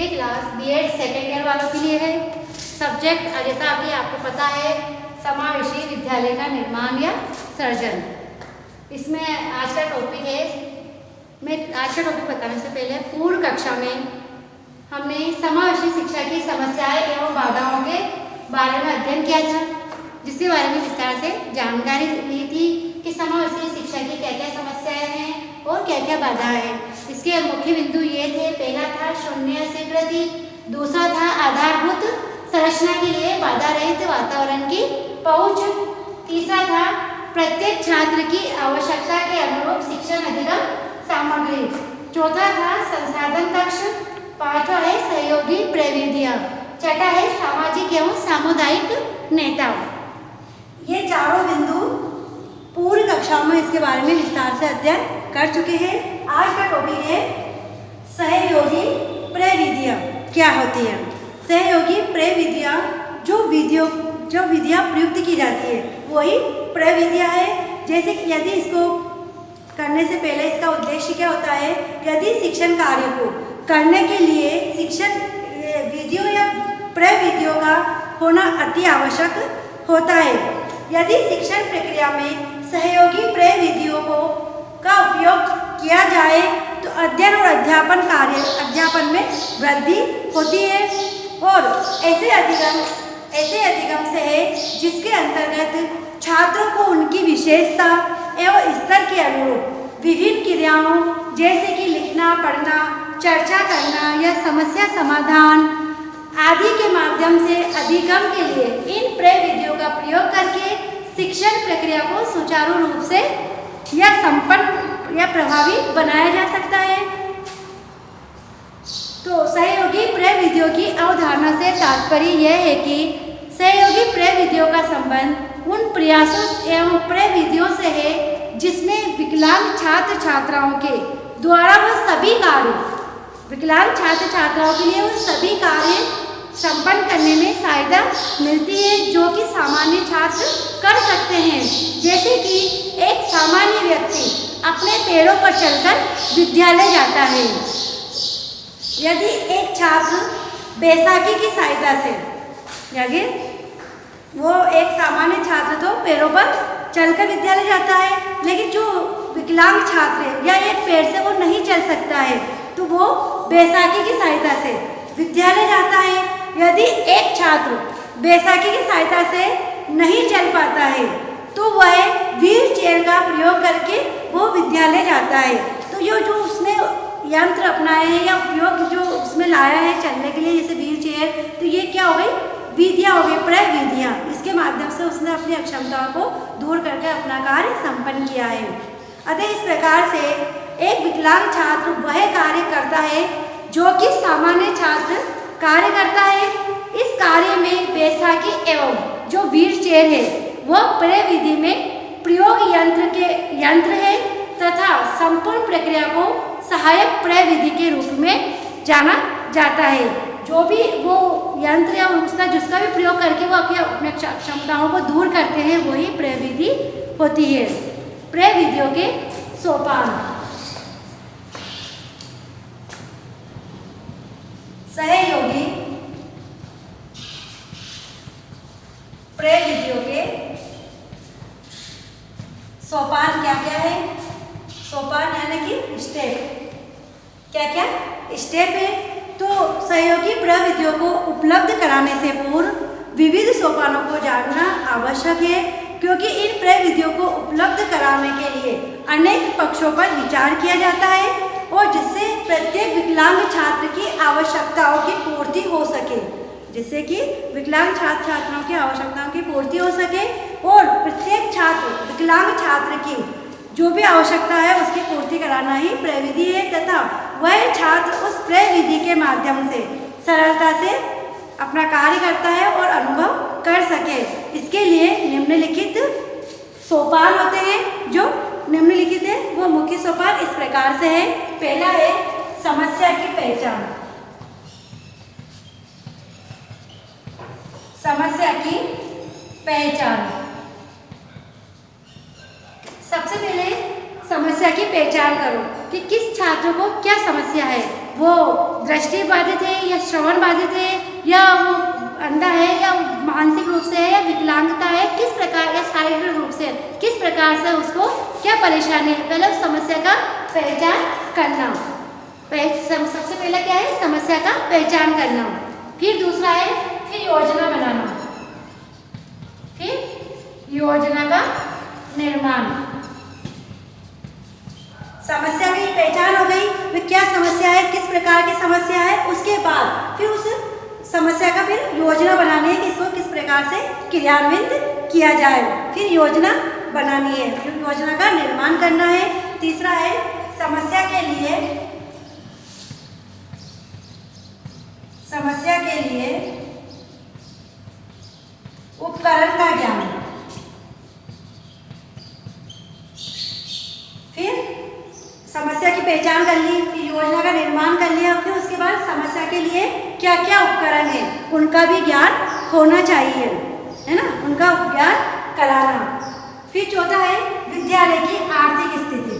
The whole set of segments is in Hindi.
ये क्लास बीएड सेकेंड ईयर वालों के लिए है। सब्जेक्ट जैसा अभी आपको पता है समावेशी विद्यालय का निर्माण या सर्जन। इसमें आज का टॉपिक है, मैं आज का टॉपिक बताने से पहले पूर्व कक्षा में हमने समावेशी शिक्षा की समस्याएं एवं बाधाओं के बारे में अध्ययन किया था, जिसके बारे में विस्तार से जानकारी ली थी कि समावेशी शिक्षा की क्या क्या समस्याएं हैं और क्या क्या बाधाएं हैं। इसके मुख्य बिंदु ये थे, पहला था शून्य स्वीकृति, दूसरा था आधारभूत संरचना के लिए बाधा रहित वातावरण की पहुंच, तीसरा था प्रत्येक छात्र की आवश्यकता के अनुरूप शिक्षण अधिगम सामग्री, चौथा था संसाधन कक्ष, पांचवा है सहयोगी प्रविधियां, छठा है सामाजिक एवं सामुदायिक नेता। ये चारों बिंदु पूर्व कक्षाओं में इसके बारे में विस्तार से अध्ययन कर चुके हैं। आज का टॉपिक है सहयोगी प्रविधियां क्या होती है। सहयोगी प्रविधियां जो विधियां प्रयुक्त की जाती है वही प्रविधियां है। जैसे कि यदि इसको करने से पहले इसका उद्देश्य क्या होता है, यदि शिक्षण कार्य को करने के लिए शिक्षण विधियों या प्रविधियों का होना अति आवश्यक होता है। यदि शिक्षण प्रक्रिया में सहयोगी प्रविधियों का उपयोग किया जाए तो अध्ययन और अध्यापन में वृद्धि होती है और ऐसे अधिगम से है जिसके अंतर्गत छात्रों को उनकी विशेषता एवं स्तर के अनुरूप विभिन्न क्रियाओं जैसे कि लिखना, पढ़ना, चर्चा करना या समस्या समाधान आदि के माध्यम से अधिगम के लिए इन प्रविधियों का प्रयोग करके शिक्षण प्रक्रिया को सुचारू रूप से या संपन्न या प्रभावी बनाया जा सकता है। तो सहयोगी प्रविधियों की अवधारणा से तात्पर्य यह है कि सहयोगी प्रविधियों का संबंध उन प्रयासों एवं प्रविधियों से है जिसमें विकलांग छात्र छात्राओं के द्वारा वह सभी कार्य विकलांग छात्र छात्राओं के लिए वह सभी कार्य संपन्न करने में सहायता मिलती है जो कि सामान्य छात्र कर सकते हैं। जैसे कि एक सामान्य व्यक्ति अपने पैरों पर चलकर विद्यालय जाता है। यदि एक छात्र बैसाखी की सहायता से यदि वो एक सामान्य छात्र तो पैरों पर चलकर विद्यालय जाता है, लेकिन जो विकलांग छात्र है या एक पैर से वो नहीं चल सकता है तो वो बैसाखी की सहायता से विद्यालय जाता है। यदि एक छात्र बैसाखी की सहायता से नहीं चल पाता है तो वह व्हील चेयर का प्रयोग करके वो विद्यालय जाता है। तो ये जो उसने यंत्र अपनाए हैं या उपयोग जो उसमें लाया है चलने के लिए, जैसे व्हील चेयर, तो ये क्या हो गई, विधियाँ हो गई, प्रविधियाँ। इसके माध्यम से उसने अपनी अक्षमताओं को दूर करके अपना कार्य संपन्न किया है। अतः इस प्रकार से एक विकलांग छात्र वह कार्य करता है जो कि सामान्य छात्र कार्य करता है। इस कार्य में बैसाखी एवं जो व्हील चेयर है वह प्रविधि में प्रयोग यंत्र है तथा संपूर्ण प्रक्रिया को सहायक प्रविधि के रूप में जाना जाता है। जो भी वो यंत्र या जिसका भी प्रयोग करके वो अपने क्षमताओं को दूर करते हैं वही प्रविधि होती है। प्रविधियों के सोपान। सहयोगी प्रविधियों के सोपान क्या क्या है। सोपान यानी कि स्टेप, क्या क्या स्टेप है। तो सहयोगी प्रविधियों को उपलब्ध कराने से पूर्व विविध सोपानों को जानना आवश्यक है, क्योंकि इन प्रविधियों को उपलब्ध कराने के लिए अनेक पक्षों पर विचार किया जाता है और जिससे प्रत्येक विकलांग छात्र की आवश्यकताओं की पूर्ति हो सके, जिससे कि विकलांग छात्र छात्राओं की आवश्यकताओं की पूर्ति हो सके और प्रत्येक छात्र विकलांग छात्र की जो भी आवश्यकता है उसकी पूर्ति कराना ही प्रविधि है तथा वह छात्र उस प्रविधि के माध्यम से सरलता से अपना कार्य करता है और अनुभव कर सके। इसके लिए निम्नलिखित सोपान होते हैं। जो निम्नलिखित है वो मुख्य सोपान इस प्रकार से है। पहला है समस्या की पहचान। समस्या की पहचान। सबसे पहले समस्या की पहचान करो। कि किस छात्र को क्या समस्या है, वो दृष्टि बाधित है या श्रवण बाधित है या वो अंधा है या मानसिक रूप से है या विकलांगता है, किस प्रकार या शारीरिक रूप से किस प्रकार से उसको क्या परेशानी है, पहले उस समस्या का पहचान करना। सबसे पहला क्या है, समस्या का पहचान करना। फिर दूसरा है फिर योजना बनाना, फिर योजना का निर्माण। समस्या की पहचान हो गई, फिर क्या समस्या है, किस प्रकार की समस्या है, उसके बाद फिर उस समस्या का फिर योजना बनानी है कि इसको किस प्रकार से क्रियान्वित किया जाए। फिर योजना बनानी है, फिर योजना का निर्माण करना है। तीसरा है समस्या के लिए उपकरण का ज्ञान। फिर समस्या की पहचान कर ली, फिर योजना का निर्माण कर लिया, फिर उसके बाद समस्या के लिए क्या क्या उपकरण है उनका भी ज्ञान होना चाहिए, है ना, उनका ज्ञान कराना। फिर चौथा है विद्यालय की आर्थिक स्थिति।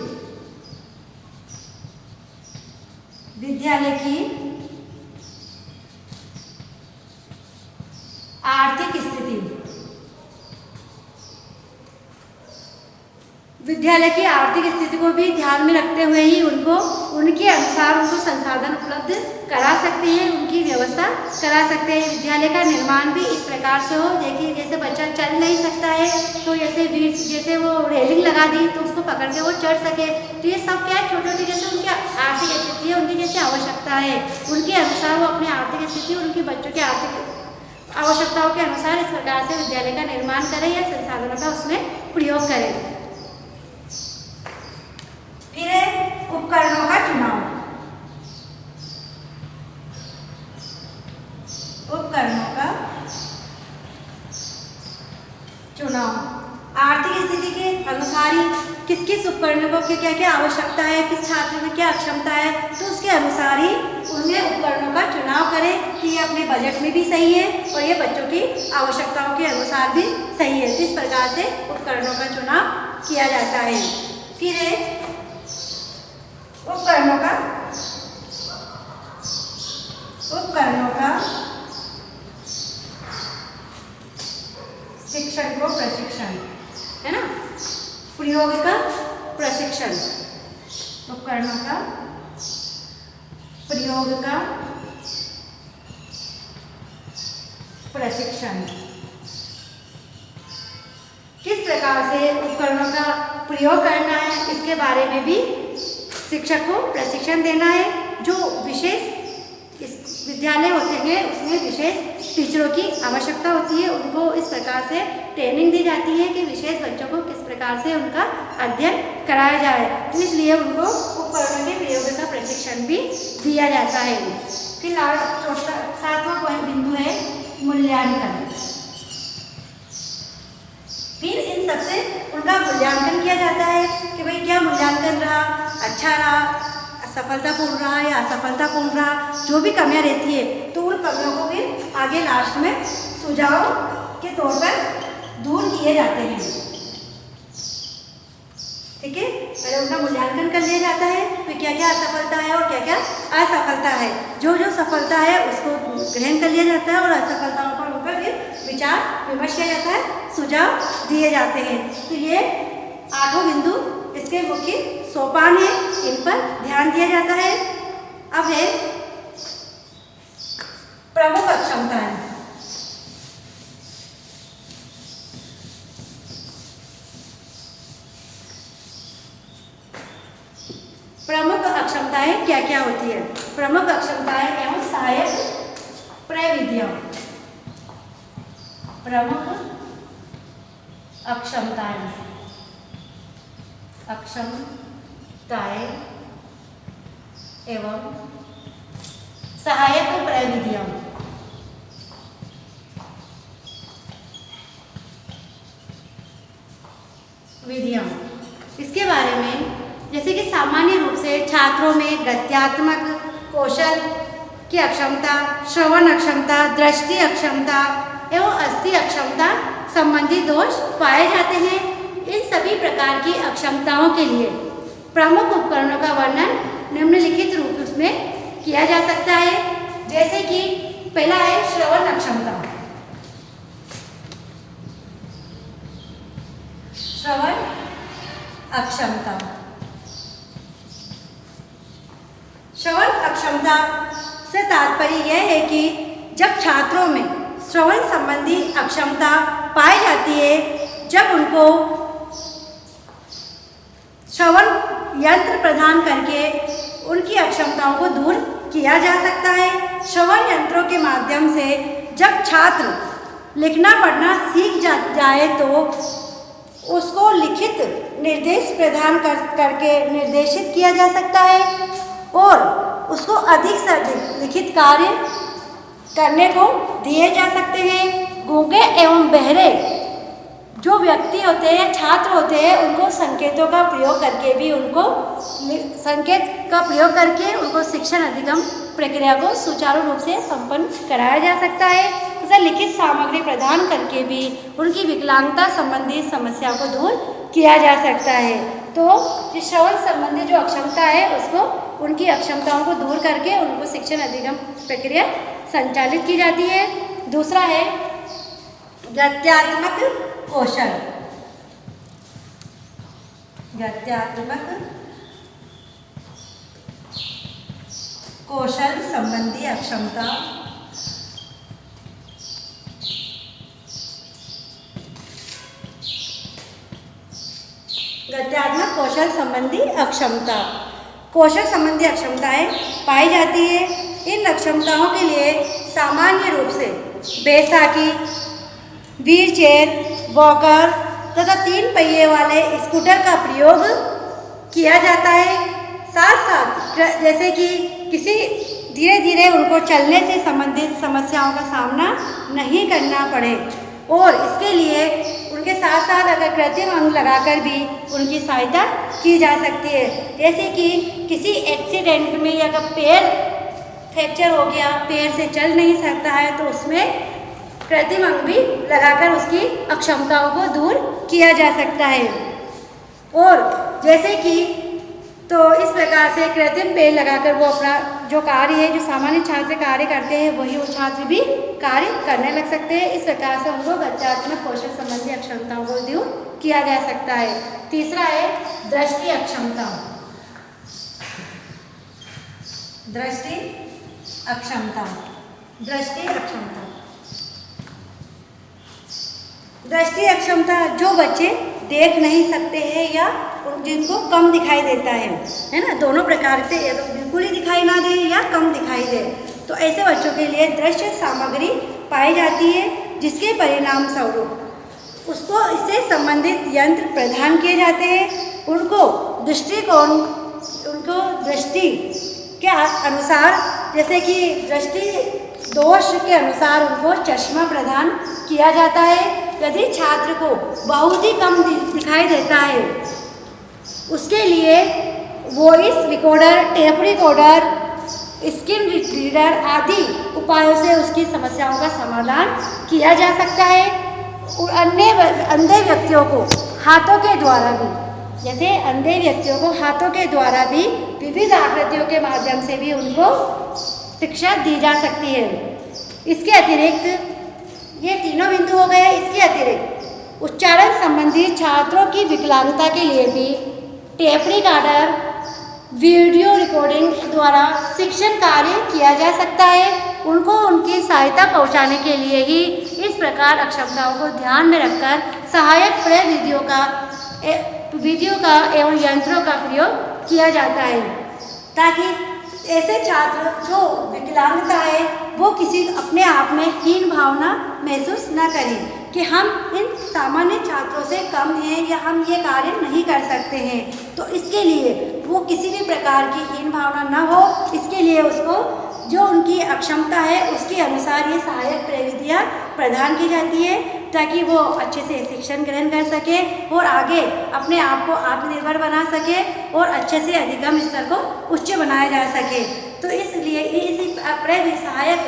विद्यालय की आर्थिक स्थिति, विद्यालय की आर्थिक स्थिति को भी ध्यान में रखते हुए ही उनको उनके अनुसार उनको संसाधन उपलब्ध करा सकते हैं, उनकी व्यवस्था करा सकते हैं। विद्यालय का निर्माण भी इस प्रकार से हो, देखिए जैसे बच्चा चल नहीं सकता है तो जैसे वो रेलिंग लगा दी तो उसको पकड़ के वो चढ़ सके। तो ये सब क्या है, छोटी छोटी जैसे उनकी आर्थिक स्थिति है, उनकी जैसे आवश्यकता है, उनके अनुसार वो अपनी आर्थिक स्थिति, उनके बच्चों की आर्थिक आवश्यकताओं के अनुसार इस प्रकार से विद्यालय का निर्माण करें या संसाधनों का उसमें प्रयोग करें। फिर है उपकरणों का चुनाव। उपकरणों का चुनाव आर्थिक स्थिति के अनुसार ही किस किस उपकरणों को क्या क्या आवश्यकता है, किस छात्र में क्या अक्षमता है, तो उसके अनुसार ही उनमें उपकरणों का चुनाव करें कि ये अपने बजट में भी सही है और ये बच्चों की आवश्यकताओं के अनुसार भी सही है। इस प्रकार से उपकरणों का चुनाव किया जाता है। फिर है उपकरणों का शिक्षण को प्रशिक्षण, है ना, प्रयोग का प्रशिक्षण। उपकरणों का प्रयोग का प्रशिक्षण, किस प्रकार से उपकरणों का प्रयोग करना है इसके बारे में भी शिक्षक को प्रशिक्षण देना है। जो विशेष विद्यालय होते हैं उसमें विशेष टीचरों की आवश्यकता होती है, उनको इस प्रकार से ट्रेनिंग दी जाती है कि विशेष बच्चों को किस प्रकार से उनका अध्ययन कराया जाए, तो इसलिए उनको उपकरणों के प्रयोग का प्रशिक्षण भी दिया जाता है। फिर सातवां पॉइंट बिंदु है मूल्यांकन। फिर इन सबसे उनका मूल्यांकन किया जाता है कि भाई क्या मूल्यांकन रहा, अच्छा रहा, सफलतापूर्ण रहा या असफलतापूर्ण रहा। जो भी कमियां रहती है तो उन कमियों को भी आगे लास्ट में सुझाव के तौर पर दूर किए जाते हैं। ठीक है, पहले उनका मूल्यांकन कर लिया जाता है, फिर क्या क्या असफलता है और क्या क्या असफलता है। जो जो सफलता है उसको ग्रहण कर लिया जाता है और असफलताओं पर ऊपर फिर विचार विमर्श किया जाता है, सुझाव दिए जाते हैं। तो ये 8 बिंदु इसके मुख्य सोपान है, इन पर ध्यान दिया जाता है। अब है प्रमुख अक्षमताएं। प्रमुख अक्षमताएं क्या क्या होती है? प्रमुख अक्षमताएं एवं सहायक प्रविधियां। प्रमुख अक्षमताएं एवं सहायक प्रविधियां। इसके बारे में जैसे कि सामान्य रूप से छात्रों में गत्यात्मक कौशल की अक्षमता, श्रवण अक्षमता, दृष्टि अक्षमता एवं अस्थि अक्षमता संबंधी दोष पाए जाते हैं। इन सभी प्रकार की अक्षमताओं के लिए प्रमुख उपकरणों का वर्णन निम्नलिखित रूप में किया जा सकता है। जैसे कि पहला है श्रवण अक्षमता। श्रवण अक्षमता। श्रवण अक्षमता से तात्पर्य यह है कि जब छात्रों में श्रवण संबंधी अक्षमता पाई जाती है, जब उनको श्रवण यंत्र प्रदान करके उनकी अक्षमताओं को दूर किया जा सकता है। श्रवण यंत्रों के माध्यम से जब छात्र लिखना पढ़ना सीख जाए तो उसको लिखित निर्देश प्रदान करके निर्देशित किया जा सकता है और उसको अधिक से अधिक लिखित कार्य करने को दिए जा सकते हैं। गूंगे एवं बहरे जो व्यक्ति होते हैं, छात्र होते हैं, उनको संकेतों का प्रयोग करके भी उनको शिक्षण अधिगम प्रक्रिया को सुचारू रूप से संपन्न कराया जा सकता है तथा लिखित सामग्री प्रदान करके भी उनकी विकलांगता संबंधी समस्या को दूर किया जा सकता है। तो श्रवण संबंधी जो अक्षमता है उसको उनकी अक्षमताओं को दूर करके उनको शिक्षण अधिगम प्रक्रिया संचालित की जाती है। दूसरा है गत्यात्मक कौशल। गत्यात्मक कौशल संबंधी अक्षमता। गत्यात्मक कौशल संबंधी अक्षमता। कौशल संबंधी अक्षमताएं पाई जाती है। इन अक्षमताओं के लिए सामान्य रूप से बैसाखी, व्हीलचेयर, वॉकर तथा 3 पहिए वाले स्कूटर का प्रयोग किया जाता है। साथ साथ जैसे कि किसी धीरे धीरे उनको चलने से संबंधित समस्याओं का सामना नहीं करना पड़े और इसके लिए उनके साथ साथ अगर कृत्रिम अंग लगाकर भी उनकी सहायता की जा सकती है। जैसे कि किसी एक्सीडेंट में या पैर फ्रैक्चर हो गया, पैर से चल नहीं सकता है, तो उसमें कृत्रिम अंग भी लगाकर उसकी अक्षमताओं को दूर किया जा सकता है। और जैसे कि तो इस प्रकार से कृत्रिम पैर लगाकर वो अपना जो कार्य है, जो सामान्य छात्र कार्य करते हैं, वही वो छात्र भी कार्य करने लग सकते हैं। इस प्रकार से उनको गत्यात्मक कौशल संबंधी अक्षमताओं को दूर किया जा सकता है। तीसरा है दृष्टि अक्षमता। दृष्टि अक्षमता। दृष्टि अक्षमता। दृष्टि अक्षमता जो बच्चे देख नहीं सकते हैं या जिनको कम दिखाई देता है ना, दोनों प्रकार से, या तो बिल्कुल ही दिखाई ना दे या कम दिखाई दे, तो ऐसे बच्चों के लिए दृश्य सामग्री पाई जाती है, जिसके परिणाम स्वरूप उसको इससे संबंधित यंत्र प्रदान किए जाते हैं। उनको दृष्टि के अनुसार, जैसे कि दृष्टि दोष के अनुसार उनको चश्मा प्रदान किया जाता है। यदि छात्र को बहुत ही कम दिखाई देता है, उसके लिए voice recorder, tape recorder, screen reader आदि उपायों से उसकी समस्याओं का समाधान किया जा सकता है। और अंधे व्यक्तियों को हाथों के द्वारा भी, जैसे अंधे व्यक्तियों को हाथों के द्वारा भी विविध आकृतियों के माध्यम से भी उनको शिक्षा दी जा सकती है। इसके अतिरिक्त ये तीनों बिंदु हो गए। इसके अतिरिक्त उच्चारण संबंधी छात्रों की विकलांगता के लिए भी टेप रिकॉर्डर, वीडियो रिकॉर्डिंग द्वारा शिक्षण कार्य किया जा सकता है। उनको उनकी सहायता पहुंचाने के लिए ही इस प्रकार अक्षमताओं को ध्यान में रखकर सहायक विधियों का एवं यंत्रों का प्रयोग किया जाता है, ताकि ऐसे छात्र जो विकलांगता है वो किसी अपने आप में हीन भावना महसूस न करें कि हम इन सामान्य छात्रों से कम हैं या हम ये कार्य नहीं कर सकते हैं। तो इसके लिए वो किसी भी प्रकार की हीन भावना न हो, इसके लिए उसको जो उनकी अक्षमता है उसके अनुसार ये सहायक प्रविधियाँ प्रदान की जाती है, ताकि वो अच्छे से शिक्षण ग्रहण कर सके और आगे अपने आप को आत्मनिर्भर बना सके और अच्छे से अधिगम स्तर को उच्च बनाया जा सके। तो इसलिए इसी सहायक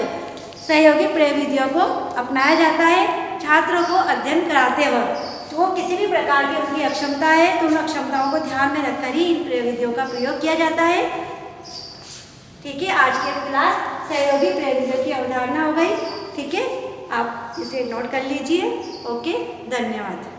सहयोगी प्रविधियों को अपनाया जाता है छात्रों को अध्ययन कराते वक्त। वो किसी भी प्रकार की उनकी अक्षमता है तो उन अक्षमताओं को ध्यान में रखकर ही इन प्रविधियों का प्रयोग किया जाता है। ठीक है, आज की क्लास सहयोगी प्रविधियों की अवधारणा हो गई। ठीक है, आप इसे नोट कर लीजिए। ओके, धन्यवाद।